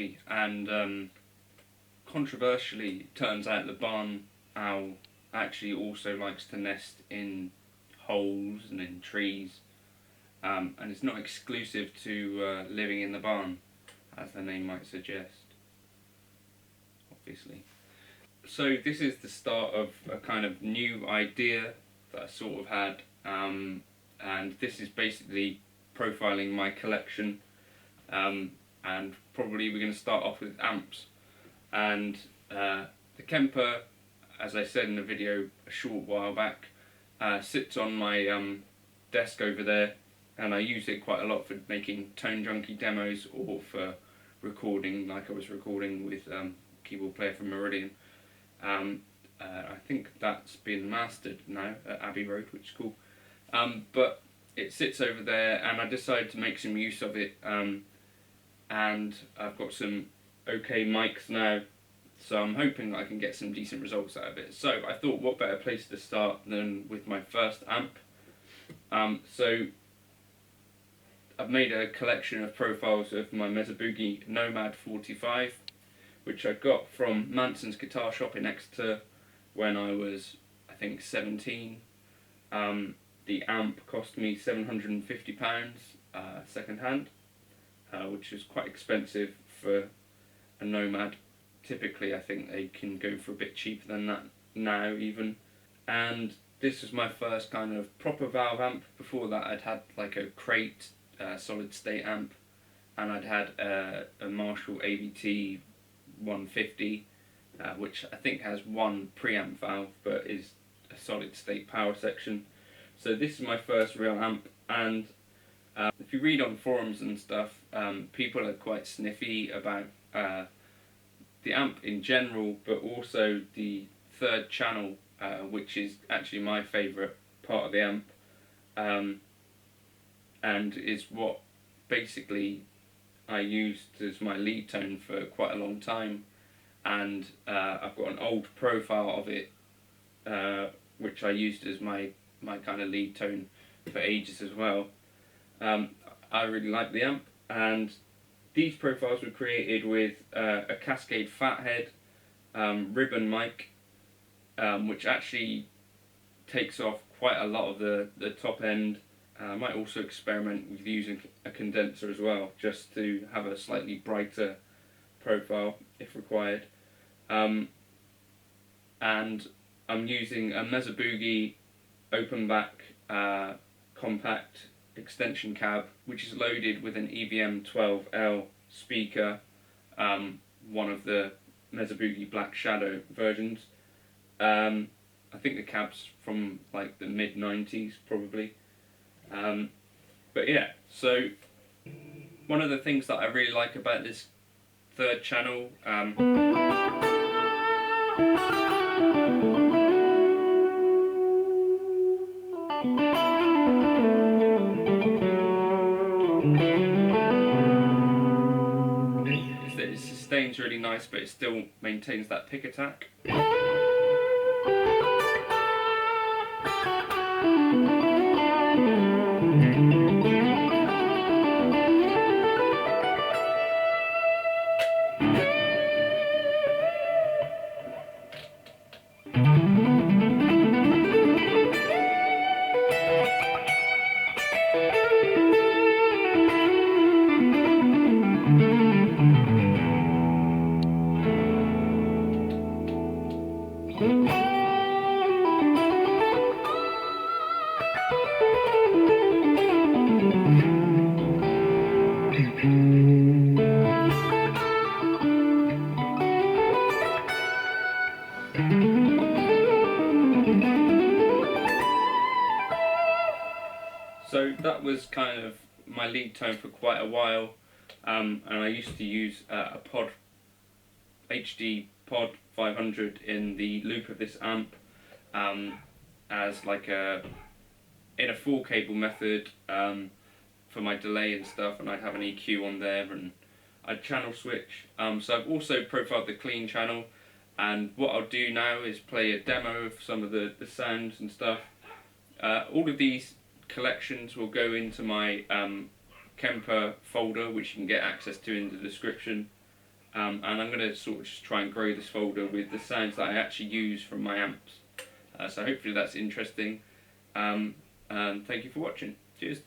recently, and controversially, it turns out the barn owl actually also likes to nest in holes and in trees, and it's not exclusive to living in the barn, as the name might suggest, obviously. So this is the start of a kind of new idea that I sort of had, and this is basically profiling my collection, and probably we're going to start off with amps. And the Kemper, as I said in the video a short while back, sits on my desk over there, and I use it quite a lot for making Tone Junkie demos or for recording, like I was recording with keyboard player from Meridian. I think that's been mastered now at Abbey Road, which is cool. But it sits over there, and I decided to make some use of it, and I've got some okay mics now, so I'm hoping that I can get some decent results out of it. So I thought, what better place to start than with my first amp. So I've made a collection of profiles of my Mesa Boogie Nomad 45, which I got from Manson's guitar shop in Exeter when I was, I think, 17. The amp cost me £750 second hand, which is quite expensive for a Nomad. Typically I think they can go for a bit cheaper than that now even. And this was my first kind of proper valve amp. Before that I'd had like a crate solid state amp, and I'd had a Marshall AVT 150, which I think has one preamp valve but is a solid state power section. So this is my first real amp, and if you read on forums and stuff, people are quite sniffy about the amp in general, but also the third channel, which is actually my favourite part of the amp, and is what basically I used as my lead tone for quite a long time. And I've got an old profile of it, which I used as my kind of lead tone for ages as well. I really like the amp, and these profiles were created with a Cascade Fathead ribbon mic, which actually takes off quite a lot of the top end. I might also experiment with using a condenser as well, just to have a slightly brighter profile if required. And I'm using a Mesa Boogie open back compact extension cab, which is loaded with an EVM 12L speaker, one of the Mesa Boogie Black Shadow versions. I think the cab's from like the mid-90s probably. But yeah, so one of the things that I really like about this third channel, is that it sustains really nice, but it still maintains that pick attack. So that was kind of my lead tone for quite a while, and I used to use a pod, HD Pod 500 in the loop of this amp, as like in a 4-cable method for my delay and stuff, and I'd have an EQ on there and I'd channel switch. So I've also profiled the clean channel, and what I'll do now is play a demo of some of the sounds and stuff. All of these collections will go into my Kemper folder, which you can get access to in the description. and I'm going to sort of just try and grow this folder with the sounds that I actually use from my amps. So hopefully that's interesting, and thank you for watching. Cheers.